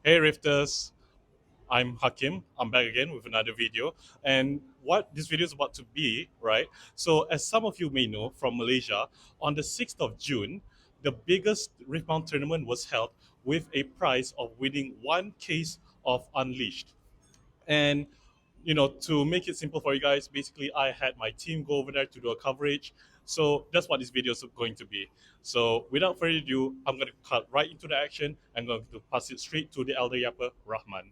Hey Rifters, I'm Hakim. I'm back again with another video. And what this video is about to be, right? So, as some of you may know from Malaysia, on the 6th of June, the biggest Riftbound tournament was held with a prize of winning one case of Unleashed. And to make it simple for you guys, basically I had my team go over there to do a coverage. So that's what this video is going to be. So without further ado, I'm going to cut right into the action. I'm going to pass it straight to the elder yapper, Rahman.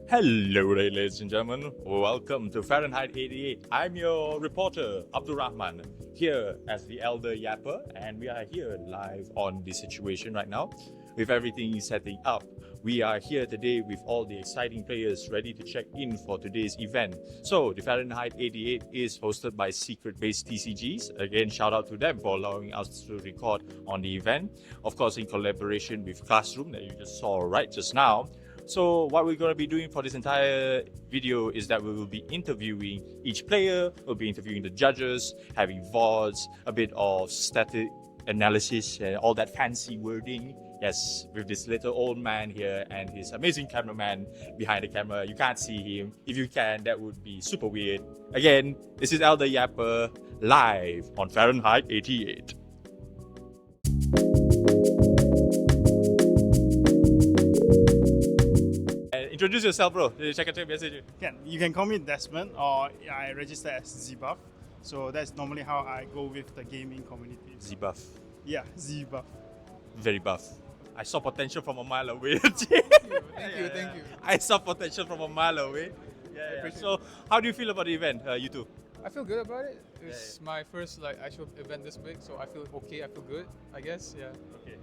Hello, ladies and gentlemen. Welcome to Fahrenheit 88. I'm your reporter, Abdul Rahman, here as the Elder Yapper, and we are here live on the situation right now with everything setting up. We are here today with all the exciting players ready to check in for today's event. So, the Fahrenheit 88 is hosted by Secret Base TCGs. Again, shout out to them for allowing us to record on the event. Of course, in collaboration with Classroom that you just saw right just now. So what we're going to be doing for this entire video is that we will be interviewing each player, we'll be interviewing the judges, having VODs, a bit of static analysis and all that fancy wording. Yes, with this little old man here and his amazing cameraman behind the camera. You can't see him. If you can, that would be super weird. Again, this is Elder Yapper live on Fahrenheit 88. Introduce yourself, bro. Cakap biasa je. You can call me Desmond, or I register as Zbuff. So that's normally how I go with the gaming community. Z-buff. Yeah, Zbuff. Very buff. I saw potential from a mile away. Thank you. I saw potential from a mile away. Yeah. So, how do you feel about the event, you two? I feel good about it. It's my first actual event this big, so I feel okay. I feel good, I guess. Yeah. Okay.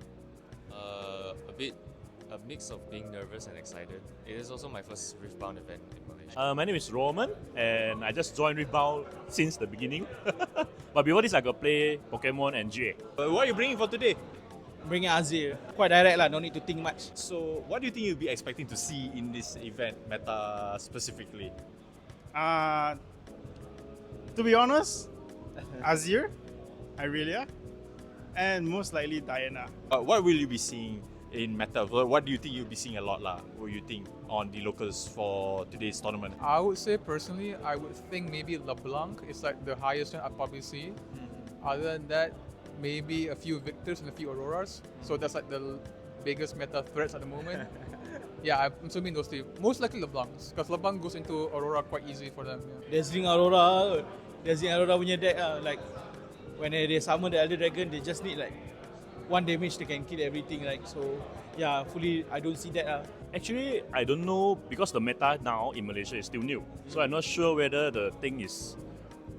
A mix of being nervous and excited. It is also my first Riftbound event in Malaysia. My name is Roman, and I just joined Riftbound since the beginning. But before this, I got play Pokemon and GA. What are you bringing for today? Bring Azir. Quite direct lah, no need to think much. So, what do you think you'll be expecting to see in this event, meta specifically? To be honest, Azir, Irelia, and most likely Diana. What will you be seeing in meta? What do you think you'll be seeing a lot lah? What do you think on the locals for today's tournament? I would say personally, I would think maybe LeBlanc is like the highest one I'd probably see. Other than that, maybe a few Victors and a few Auroras. So that's like the biggest meta threats at the moment. Yeah, I'm assuming those two. Most likely LeBlancs, because LeBlanc goes into Aurora quite easy for them. Yeah. There's Aurora punya deck like when they summon the Elder Dragon, they just need like one damage, they can kill everything, right? So yeah, fully I don't see that. Actually, I don't know because the meta now in Malaysia is still new. So I'm not sure whether the thing is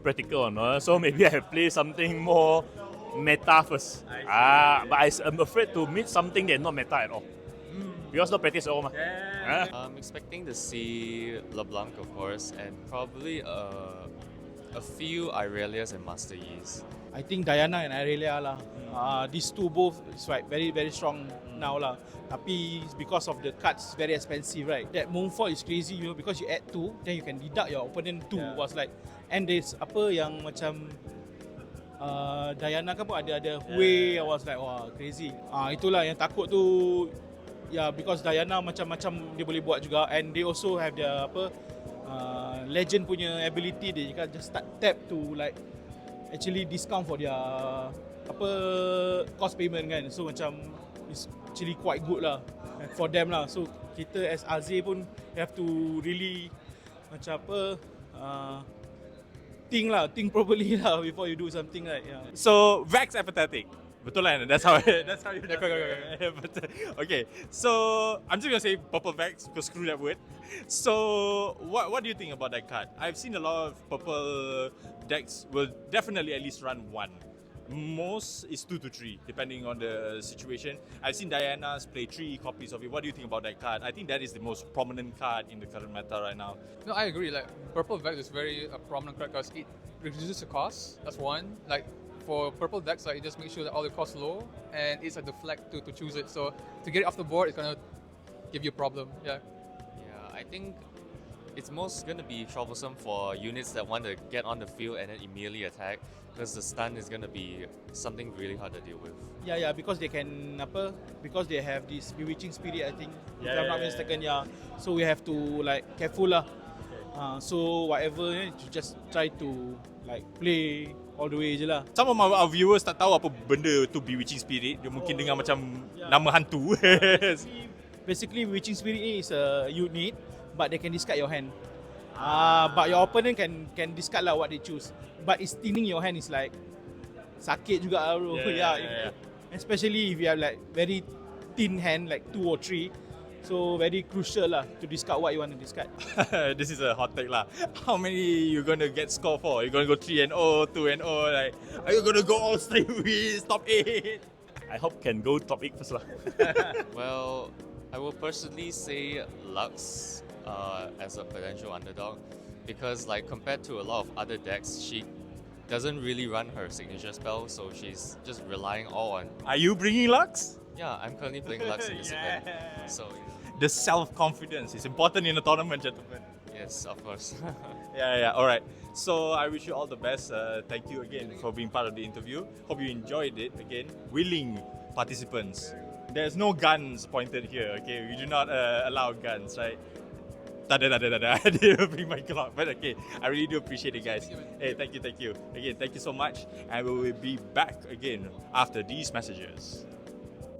practical or not. So maybe I have played something more meta first. But I'm afraid to meet something that's not meta at all. Because no practice at all. I'm expecting to see LeBlanc, of course, and probably a few Irelias and Master Yis. I think Diana and Irelia lah. These two both is like very very strong now lah. Tapi because of the cards very expensive, right? That Moonfall is crazy, because you add 2, then you can deduct your opponent 2. Yeah. Was like, and there's apa yang macam Diana kan pun ada Hui. I was like, wah crazy. Itulah yang takut tu. Yeah, because Diana macam-macam dia boleh buat juga, and they also have the legend punya ability. They can just start tap to like actually discount for their cost payment kan. So macam it's actually quite good lah for them lah. So kita as Azir pun have to really macam think properly lah before you do something, right? Yeah. So, Vex apathetic. Betul lah, that's how you Okay, so I'm just gonna say purple Vex because screw that word. So what do you think about that card? I've seen a lot of purple decks will definitely at least run 1. Most is 2 to 3 depending on the situation. I've seen Diana's play 3 copies of it. What do you think about that card? I think that is the most prominent card in the current meta right now. No, I agree. Like Purple Vex is very prominent card because it reduces the cost. That's one. Like for purple decks, like it just makes sure that all the costs low, and it's like the flag to choose it. So to get it off the board, it's gonna give you a problem. Yeah. Yeah, I think it's most gonna be troublesome for units that want to get on the field and then immediately attack, because the stun is gonna be something really hard to deal with. Yeah, because they can because they have this bewitching spirit, I think. If I'm not mistaken, So we have to like careful lah. So whatever, you just try to like play all the way je lah. Some of our viewers tak tahu apa benda tu bewitching spirit. Dia mungkin dengar macam nama hantu. Basically, bewitching spirit ni is a unit, but they can discard your hand. But your opponent can discard lah what they choose. But it's thinning your hand is like sakit juga lah bro. Especially if you have like very thin hand, like 2 or 3. So very crucial lah to discard what you want to discard. This is a hot take lah. How many you gonna get score for? You gonna go 3-0, 2-0? Like, are you gonna go all straight with top 8? I hope can go top 8 first lah. Well, I will personally say Lux as a potential underdog, because like compared to a lot of other decks, she doesn't really run her signature spell, so she's just relying all on. Are you bringing Lux? Yeah, I'm currently playing Lux in this event, so The self-confidence is important in a tournament, gentlemen. yes, of course. Alright. So I wish you all the best. Thank you again for being part of the interview. Hope you enjoyed it again. Willing participants. There's no guns pointed here, okay? We do not allow guns, right? Tada. I didn't bring my clock, but okay. I really do appreciate it, guys. Hey, thank you. Again, thank you so much. And we will be back again after these messages.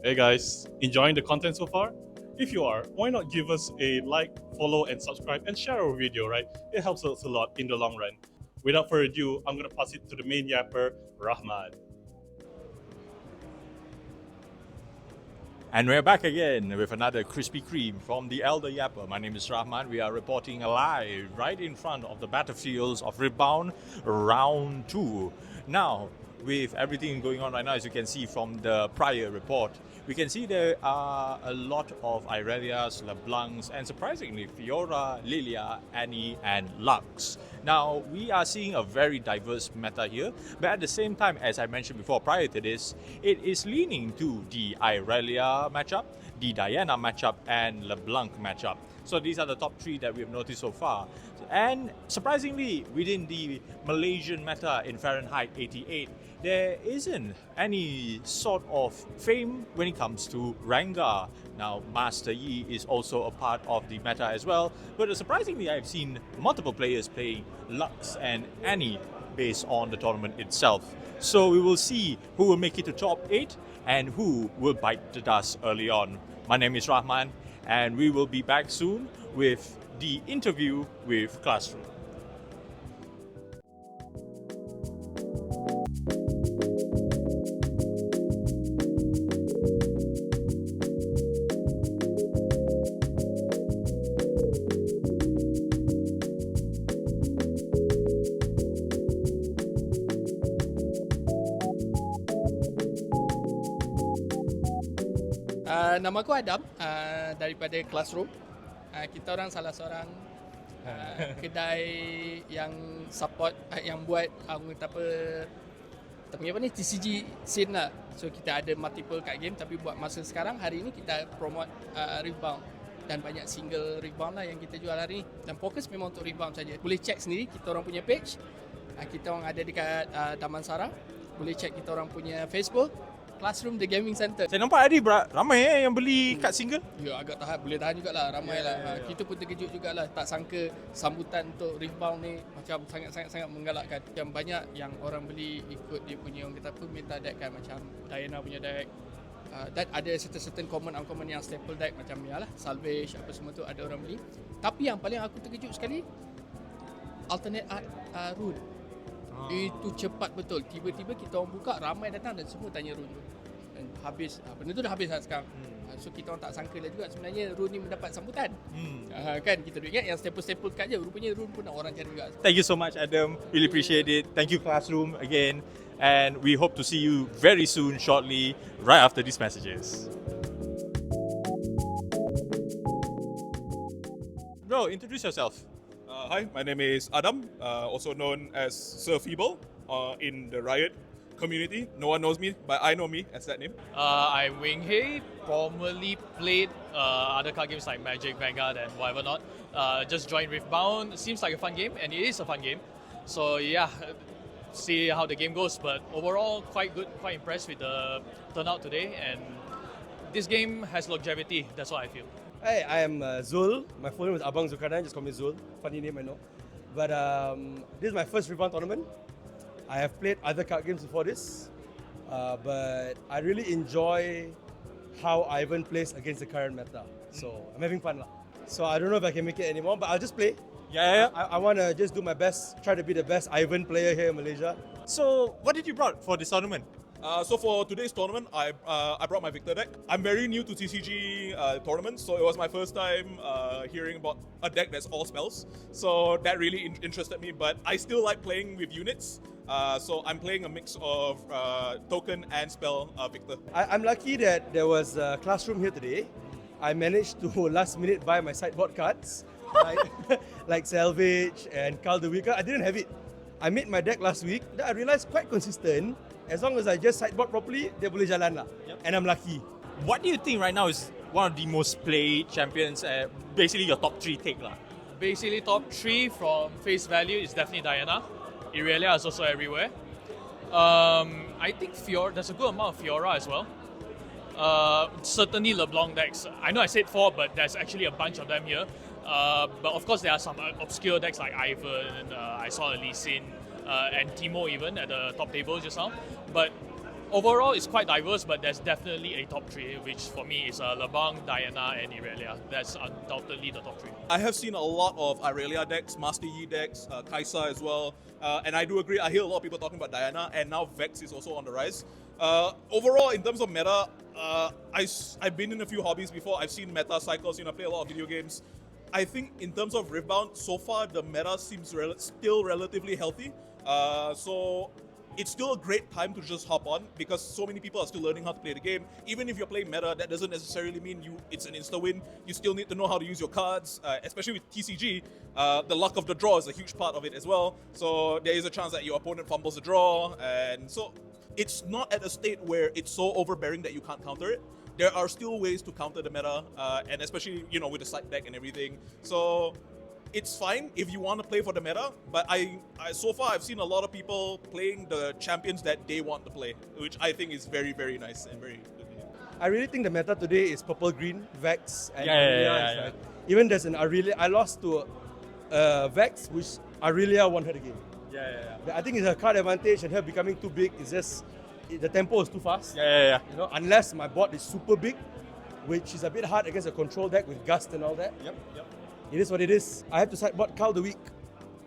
Hey guys, enjoying the content so far? If you are, why not give us a like, follow, and subscribe, and share our video, right? It helps us a lot in the long run. Without further ado, I'm going to pass it to the main yapper, Rahman. And we're back again with another Krispy Kreme from the Elder Yapper. My name is Rahman. We are reporting live right in front of the battlefields of Riftbound Round 2. Now, with everything going on right now, as you can see from the prior report, we can see there are a lot of Irelias, LeBlancs, and surprisingly, Fiora, Lilia, Annie, and Lux. Now, we are seeing a very diverse meta here, but at the same time, as I mentioned before, prior to this, it is leaning to the Irelia matchup, the Diana matchup, and LeBlanc matchup. So these are the top 3 that we've noticed so far. And surprisingly, within the Malaysian meta in Fahrenheit 88, there isn't any sort of fame when it comes to Rengar. Now, Master Yi is also a part of the meta as well, but surprisingly, I've seen multiple players playing Lux and Annie based on the tournament itself. So we will see who will make it to top 8 and who will bite the dust early on. My name is Rahman, and we will be back soon with the interview with Classroom. Nama aku Adam daripada Classroom. Kita orang salah seorang kedai yang support yang buat kita panggil apa ni, TCG scene lah. So kita ada multiple card game, tapi buat masa sekarang hari ni kita promote Riftbound, dan banyak single Riftbound lah yang kita jual hari ni, dan fokus memang untuk Riftbound saja. Boleh check sendiri kita orang punya page. Kita orang ada dekat Taman Sarang. Boleh check kita orang punya Facebook, Classroom The Gaming Center. Saya nampak tadi ramai yang beli kad single. Ya, agak boleh tahan jugalah, ramai lah. Kita pun terkejut jugalah, tak sangka sambutan untuk Riftbound ni macam sangat menggalakkan. Yang banyak yang orang beli ikut dia punya, orang kata apa, meta deck kan, macam Diana punya deck. Dan ada certain common uncommon yang staple deck macam yalah Salvage apa semua tu ada orang beli. Tapi yang paling aku terkejut sekali, alternate art rune. Itu cepat betul. Tiba-tiba kita orang buka, ramai datang dan semua tanya rune tu. Dan habis, benda tu dah habis lah sekarang. So kita orang tak sangka lah juga sebenarnya rune ni mendapat sambutan. Kan kita duk ingat yang staple kat je, rupanya rune pun nak orang cari juga. Thank you so much, Adam. Really appreciate it. Thank you, Classroom, again. And we hope to see you very soon, shortly, right after these messages. Bro, introduce yourself. Hi, my name is Adam, also known as Sir Feeble in the Riot community. No one knows me, but I know me as that name. I'm Wing Hei, formerly played other card games like Magic, Vanguard, and whatever not. Just joined Riftbound. Seems like a fun game, and it is a fun game. So yeah, see how the game goes. But overall, quite good, quite impressed with the turnout today. And this game has longevity, that's what I feel. Hi, I am Zul. My full name is Abang Zulkarnain, just call me Zul. Funny name, I know. But this is my first Riftbound tournament. I have played other card games before this, but I really enjoy how Ivan plays against the current meta. So I'm having fun lah. So I don't know if I can make it anymore, but I'll just play. Yeah. I want to just do my best, try to be the best Ivan player here in Malaysia. So, what did you brought for this tournament? So for today's tournament, I brought my Victor deck. I'm very new to TCG tournaments, so it was my first time hearing about a deck that's all spells. So that really interested me, but I still like playing with units. So I'm playing a mix of token and spell Victor. I'm lucky that there was a classroom here today. I managed to last minute buy my sideboard cards, like Salvage and Carl the Weaker. I didn't have it. I made my deck last week. Then I realized quite consistent. As long as I just sideboard properly, dia boleh jalan lah. Yep. And I'm lucky. What do you think right now is one of the most played champions? Basically, your top 3 take lah. Basically, top 3 from face value is definitely Diana. Irelia is also everywhere. I think there's a good amount of Fiora as well. Certainly LeBlanc decks. I know I said 4, but there's actually a bunch of them here. But of course, there are some obscure decks like Ivan. I saw a Lee Sin and Timo even at the top table just now. But overall, it's quite diverse. But there's definitely a top 3, which for me is LeBlanc, Diana, and Irelia. That's undoubtedly the top 3. I have seen a lot of Irelia decks, Master Yi decks, Kaisa as well. And I do agree, I hear a lot of people talking about Diana, and now Vex is also on the rise. Overall, in terms of meta, I've been in a few hobbies before. I've seen meta cycles, I play a lot of video games. I think in terms of Riftbound, so far the meta seems still relatively healthy. So it's still a great time to just hop on because so many people are still learning how to play the game. Even if you're playing meta, that doesn't necessarily mean it's an insta-win. You still need to know how to use your cards, especially with TCG. The luck of the draw is a huge part of it as well. So there is a chance that your opponent fumbles the draw. And so it's not at a state where it's so overbearing that you can't counter it. There are still ways to counter the meta, and especially, with the side deck and everything. So it's fine if you want to play for the meta, but I so far I've seen a lot of people playing the champions that they want to play, which I think is very, very nice and very good. I really think the meta today is purple green, Vex, and Yeah. Aurelia. Even there's an Aurelia. I lost to Vex, which Aurelia won her the game. Yeah. I think it's a card advantage, and her becoming too big is just the tempo is too fast. Yeah. Unless my board is super big, which is a bit hard against a control deck with Gust and all that. Yep. It is what it is. I have to sideboard Carl the Weak.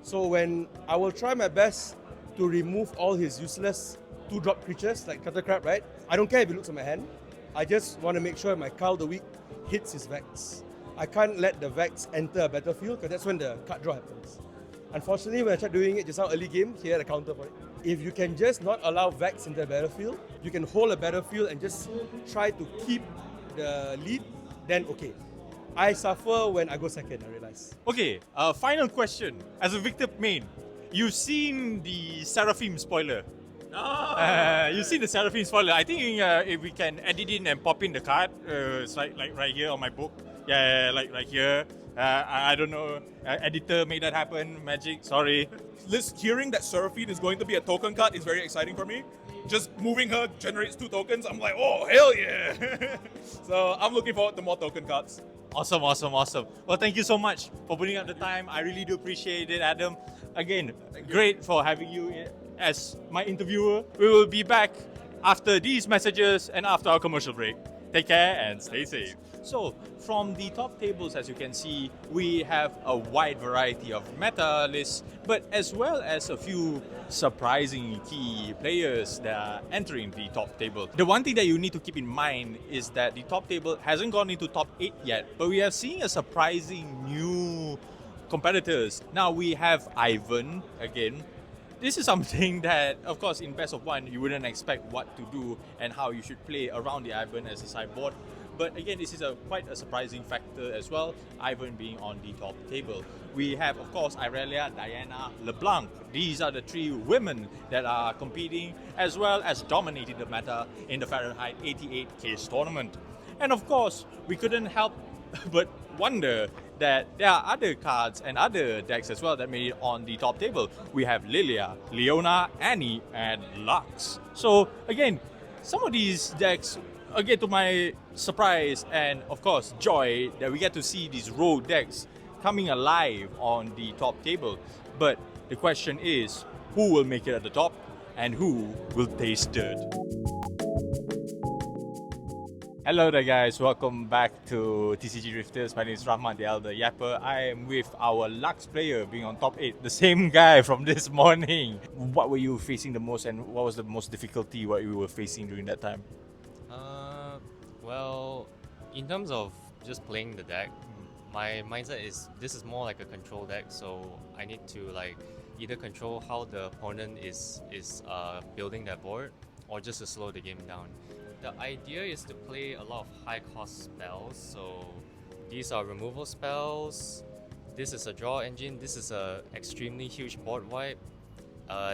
So when I will try my best to remove all his useless 2-drop creatures like Cutter Crab, right? I don't care if it looks at my hand. I just want to make sure my Carl the Weak hits his Vex. I can't let the Vex enter a battlefield because that's when the card draw happens. Unfortunately, when I tried doing it just now early game, he had a counter for it. If you can just not allow Vex into the battlefield, you can hold a battlefield and just try to keep the lead, then okay. I suffer when I go second, I realize. Okay, final question. As a Victor main, you've seen the Seraphim spoiler. You've seen the Seraphim spoiler. I think if we can edit in and pop in the card, it's like right here on my book. Yeah, like right here. I don't know. Editor made that happen. Magic, sorry. Hearing that Seraphine is going to be a token card is very exciting for me. Just moving her generates 2 tokens. I'm like, oh, hell yeah. So I'm looking forward to more token cards. Awesome. Well, thank you so much for putting up the time. I really do appreciate it, Adam. Again, great for having you as my interviewer. We will be back after these messages and after our commercial break. Take care and stay safe. So, from the top tables, as you can see, we have a wide variety of meta lists, but as well as a few surprising key players that are entering the top table. The one thing that you need to keep in mind is that the top table hasn't gone into top 8 yet, but we are seeing a surprising new competitors. Now we have Ivan again. This is something that, of course, in best of one, you wouldn't expect what to do and how you should play around the Ivan as a sideboard. But again, this is quite a surprising factor as well, Ivan being on the top table. We have, of course, Irelia, Diana, LeBlanc. These are the three women that are competing as well as dominating the meta in the Fahrenheit 88 case tournament. And of course, we couldn't help but wonder that there are other cards and other decks as well that made it on the top table. We have Lilia, Leona, Annie, and Lux. So again, some of these decks, again to my surprise and of course joy, that we get to see these rogue decks coming alive on the top table. But the question is, who will make it at the top and who will taste dirt? Hello there guys, welcome back to TCG Rifters. My name is Rahman the Elder Yapper. I am with our Lux player being on top 8, the same guy from this morning. What were you facing the most and what was the most difficulty what you were facing during that time? Well, in terms of just playing the deck, my mindset is this is more like a control deck, so I need to like either control how the opponent is building their board or just to slow the game down. The idea is to play a lot of high cost spells, so these are removal spells, this is a draw engine, this is a extremely huge board wipe,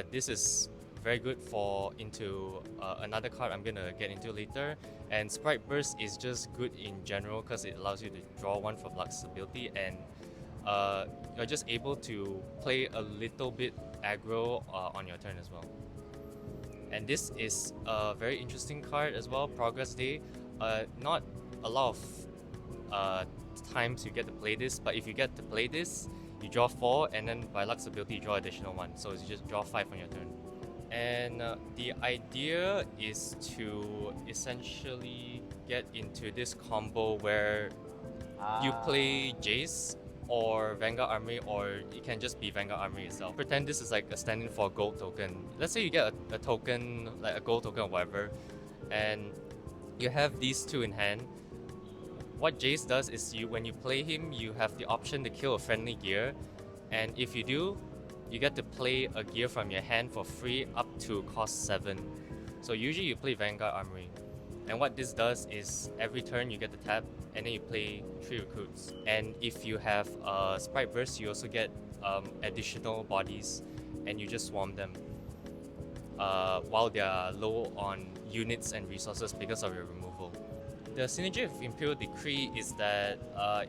this is very good for into another card I'm gonna get into later, and Sprite Burst is just good in general because it allows you to draw one from Lux's ability, and you're just able to play a little bit aggro on your turn as well. And this is a very interesting card as well, Progress Day. Not a lot of times you get to play this, but if you get to play this, you draw 4 and then by Lux's ability you draw additional 1, so you just draw 5 on your turn. And the idea is to essentially get into this combo where you play Jace or Vanguard Armory, or it can just be Vanguard Armory itself. Pretend this is like a stand-in for a gold token. Let's say you get a token, like a gold token or whatever, and you have these two in hand. What Jace does is when you play him, you have the option to kill a friendly gear, and if you do, you get to play a gear from your hand for free up to cost 7. So usually you play Vanguard Armory. And what this does is every turn you get to tap and then you play 3 recruits. And if you have Sprite Burst, you also get additional bodies and you just swarm them while they are low on units and resources because of your removal. The synergy of Imperial Decree is that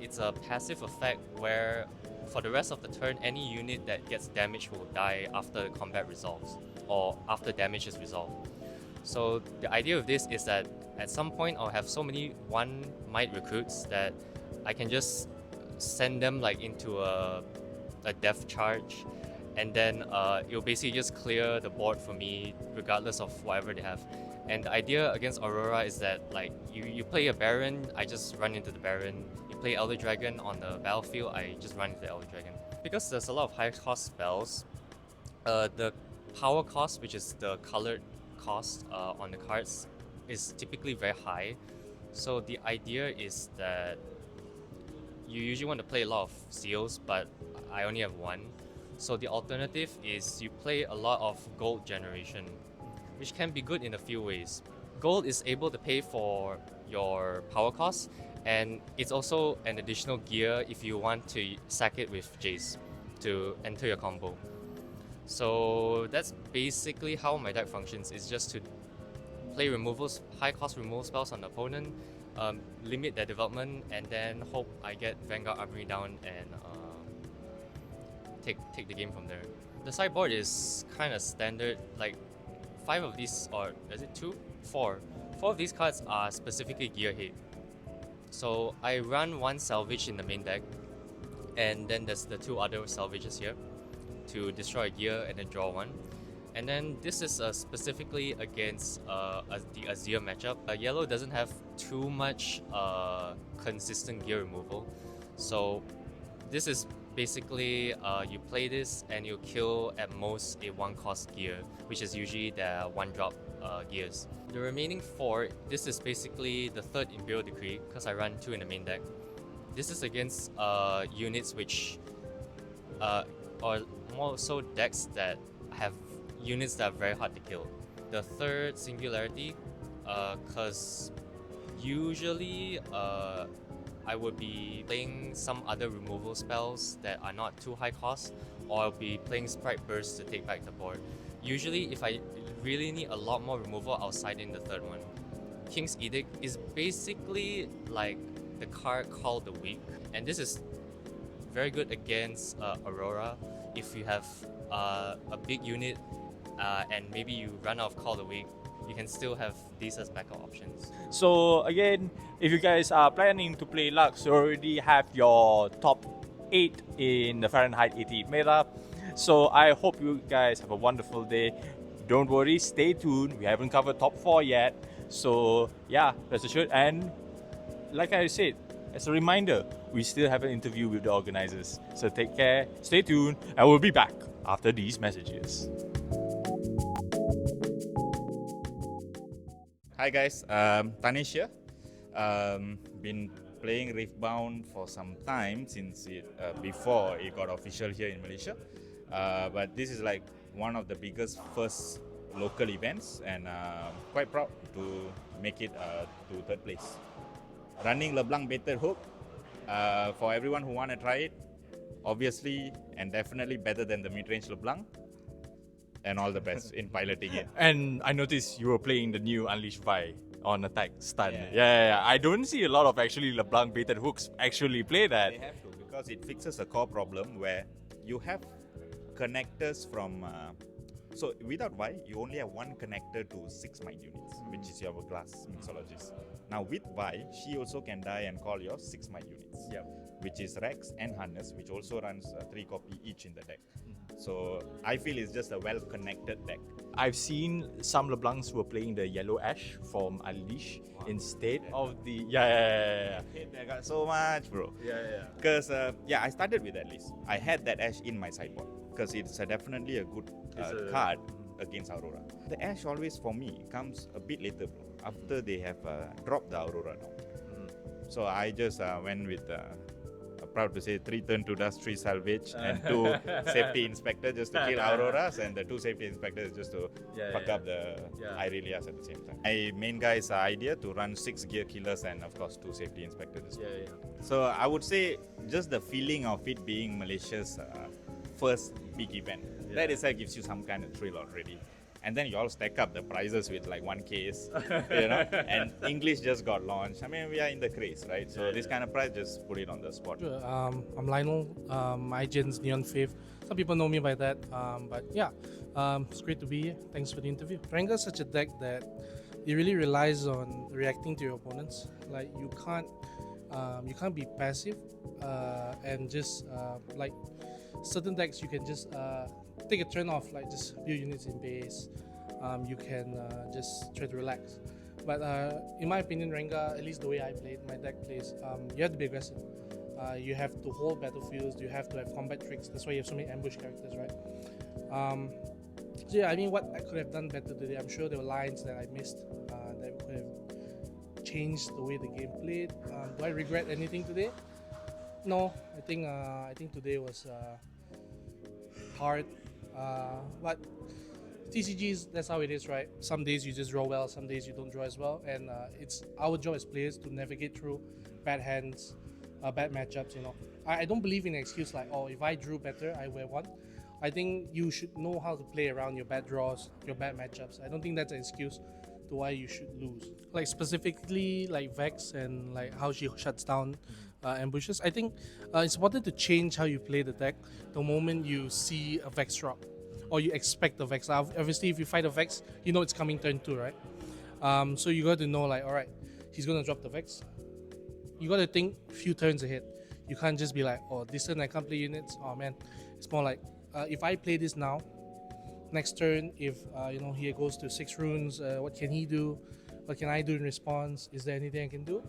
it's a passive effect where for the rest of the turn, any unit that gets damaged will die after combat resolves or after damage is resolved. So the idea of this is that at some point I'll have so many 1 might recruits that I can just send them like into a death charge, and then it'll basically just clear the board for me regardless of whatever they have. And the idea against Aurora is that like you play a Baron, I just run into the Baron. You play Elder Dragon on the battlefield, I just run into the Elder Dragon. Because there's a lot of high cost spells, the power cost, which is the colored cost on the cards, is typically very high. So the idea is that you usually want to play a lot of seals, but I only have 1. So the alternative is you play a lot of gold generation, which can be good in a few ways. Gold is able to pay for your power costs, and it's also an additional gear if you want to sack it with Jace to enter your combo. So that's basically how my deck functions. It's just to play removals, high cost removal spells on the opponent, limit their development, and then hope I get Vanguard Armory down and take the game from there. The sideboard is kind of standard, like 5 of these, or is it 2? 4. 4 of these cards are specifically gearhead. So I run 1 salvage in the main deck, and then there's the 2 other salvages here to destroy a gear and then draw 1. And then this is specifically against the Azir matchup. Yellow doesn't have too much consistent gear removal, so this is basically you play this and you kill at most a 1 cost gear, which is usually the 1 drop gears. The remaining 4, this is basically the 3rd Imperial Decree because I run 2 in the main deck. This is against units which or more so decks that have units that are very hard to kill. The 3rd Singularity, because Usually, I would be playing some other removal spells that are not too high cost, or I'll be playing Sprite Burst to take back the board. Usually, if I really need a lot more removal, I'll side in the third one. King's Edict is basically like the card Call the Weak, and this is very good against Aurora. If you have a big unit and maybe you run out of Call the Weak, you can still have these as backup options. So again, if you guys are planning to play Lux, you already have your top 8 in the Fahrenheit 88 meta. So I hope you guys have a wonderful day. Don't worry, stay tuned. We haven't covered top 4 yet. So yeah, rest assured. And like I said, as a reminder, we still have an interview with the organizers. So take care, stay tuned, and we'll be back after these messages. Hi guys, Tanesh here. Been playing Riftbound for some time since before it got official here in Malaysia. But this is like one of the biggest first local events, and quite proud to make it to third place. Running LeBlanc Baited Hook, for everyone who want to try it, obviously and definitely better than the mid-range LeBlanc. And all the best in piloting it. And I noticed you were playing the new Unleash Vi on attack stun. Yeah. I don't see a lot of actually LeBlanc baited hooks actually play that. They have to, because it fixes a core problem where you have connectors from. So without Vi, you only have one connector to 6 mind units, which is your glass mixologist. Now with Vi, she also can die and call your 6 mind units. Which is Rex and Harness, which also runs 3 copy each in the deck. So I feel it's just a well-connected deck. I've seen some LeBlancs who were playing the Yellow Ash from Unleash instead of the... I hate that card so much, bro. Because, I started with that list. I had that Ash in my sideboard because it's definitely a good card against Aurora. The Ash always, for me, comes a bit later, bro, after they have dropped the Aurora down. So I just went with... proud to say 3 turn to dust, 3 salvage, and 2 safety inspector just to kill Auroras, and the 2 safety inspectors just to fuck up the Irelias at the same time. My main guy's idea to run 6 gear killers and of course 2 safety inspectors. So I would say just the feeling of it being Malaysia's first big event, that itself gives you some kind of thrill already. And then you all stack up the prizes with like 1 case, and English just got launched. I mean, we are in the craze, right? So this kind of prize, just put it on the spot. Sure. I'm Lionel, iGen's Neon Fifth. Some people know me by that, but yeah, it's great to be here. Thanks for the interview. Rengar is such a deck that it really relies on reacting to your opponents. Like you can't be passive, and just like certain decks you can just take a turn off, like just build units in base. You can just try to relax. But in my opinion, Rengar, at least the way I played, my deck plays, you have to be aggressive. You have to hold battlefields, you have to have combat tricks. That's why you have so many ambush characters, right? So yeah, I mean, what I could have done better today, I'm sure there were lines that I missed that could have changed the way the game played. Do I regret anything today? No, I think today was hard. But TCGs, that's how it is, right? Some days you just draw well, some days you don't draw as well, and it's our job as players to navigate through bad hands, bad matchups. I don't believe in an excuse like, oh, if I drew better, I would have won. I think you should know how to play around your bad draws, your bad matchups. I don't think that's an excuse to why you should lose. Like specifically like Vex and like how she shuts down ambushes. I think it's important to change how you play the deck the moment you see a Vex drop or you expect a Vex. Obviously, if you fight a Vex, you know it's coming turn 2, right? So you got to know like, all right, he's gonna drop the Vex. You got to think a few turns ahead. You can't just be like, oh, this turn I can't play units. Oh man, it's more like if I play this now, next turn, if he goes to 6 runes, what can he do? What can I do in response? Is there anything I can do?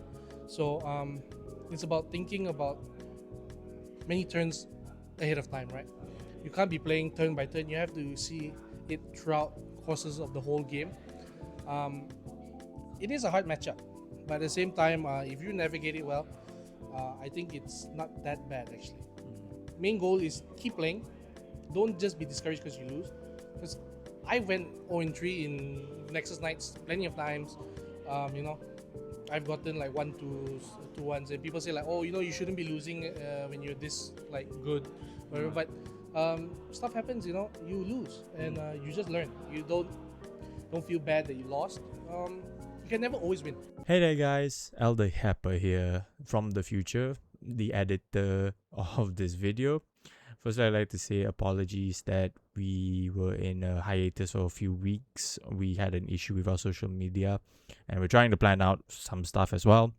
So it's about thinking about many turns ahead of time, right? You can't be playing turn by turn. You have to see it throughout courses of the whole game. It is a hard matchup, but at the same time, if you navigate it well, I think it's not that bad actually. Main goal is keep playing. Don't just be discouraged because you lose. Because I went 0-3 in Nexus Knights plenty of times. I've gotten like 1-2-1s, and people say like, oh, you shouldn't be losing when you're this like good, whatever. But stuff happens, you lose, and you just learn. You don't feel bad that you lost. You can never always win. Hey there guys, Elder Happer here from the future, the editor of this video. First, I'd like to say apologies that we were in a hiatus for a few weeks. We had an issue with our social media and we're trying to plan out some stuff as well.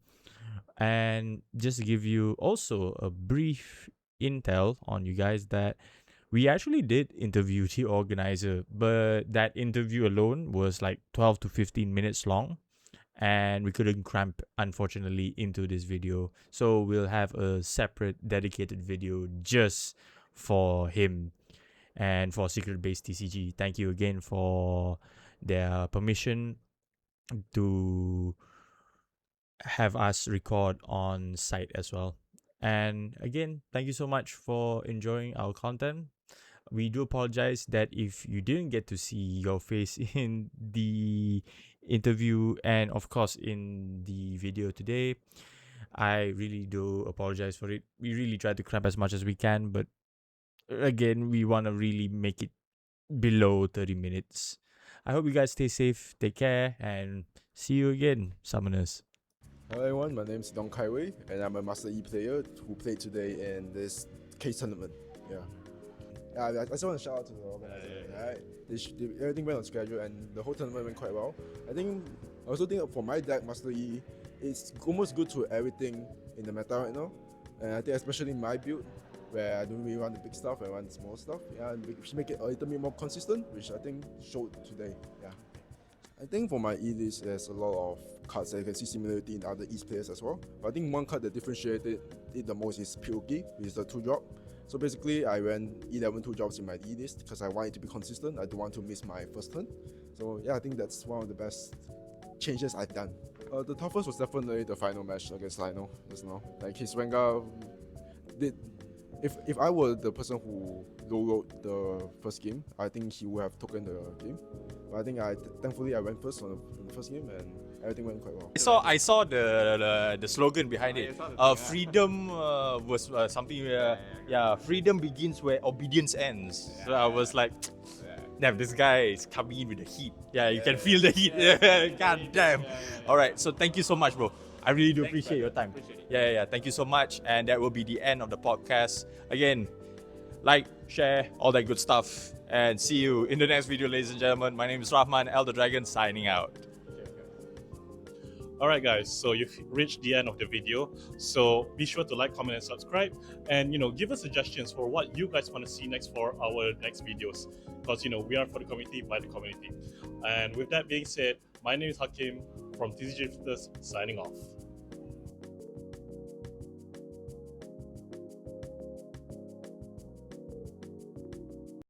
And just to give you also a brief intel on you guys, that we actually did interview the organizer, but that interview alone was like 12 to 15 minutes long. And we couldn't cramp, unfortunately, into this video. So we'll have a separate dedicated video just for him and for Secret Base TCG. Thank you again for their permission to have us record on site as well. And again, thank you so much for enjoying our content. We do apologize that if you didn't get to see your face in the interview and of course in the video today. I really do apologize for it. We really try to cramp as much as we can, but again, we want to really make it below 30 minutes. I hope you guys stay safe, take care, and see you again, Summoners. Hello everyone, my name is Dong Kai Wei, and I'm a Master E player who played today in this case tournament. I just want to shout out to the organizer. Right? Everything went on schedule and the whole tournament went quite well. I also think for my deck, Master E, it's almost good to everything in the meta right now. And I think especially in my build, where I don't really want the big stuff, I want the small stuff. We should make it a little bit more consistent, which I think showed today. I think for my E list, there's a lot of cards that you can see similarity in other East players as well. But I think one card that differentiated it the most is Pyoki, which is the 2-drop. So basically, I ran 11 2-drops in my E list because I want it to be consistent. I don't want to miss my first turn. So yeah, I think that's one of the best changes I've done. The toughest was definitely the final match against Lino just now. Like his Rengar did. If I were the person who low-rolled the first game, I think he would have taken the game. But I think thankfully I went first on the first game and everything went quite well. I saw the slogan behind it. Freedom was something where freedom begins where obedience ends. So I was like, damn, this guy is coming in with the heat. Yeah, you can feel the heat. God damn. All right, so thank you so much, bro. I really do appreciate your time. Yeah. Thank you so much. And that will be the end of the podcast. Again, like, share, all that good stuff. And see you in the next video, ladies and gentlemen. My name is Rahman, Elder Dragon, signing out. Alright guys, so you've reached the end of the video. So be sure to like, comment and subscribe. And give us suggestions for what you guys want to see next for our next videos. Because we are for the community, by the community. And with that being said, my name is Hakim from TCG Rifters, signing off.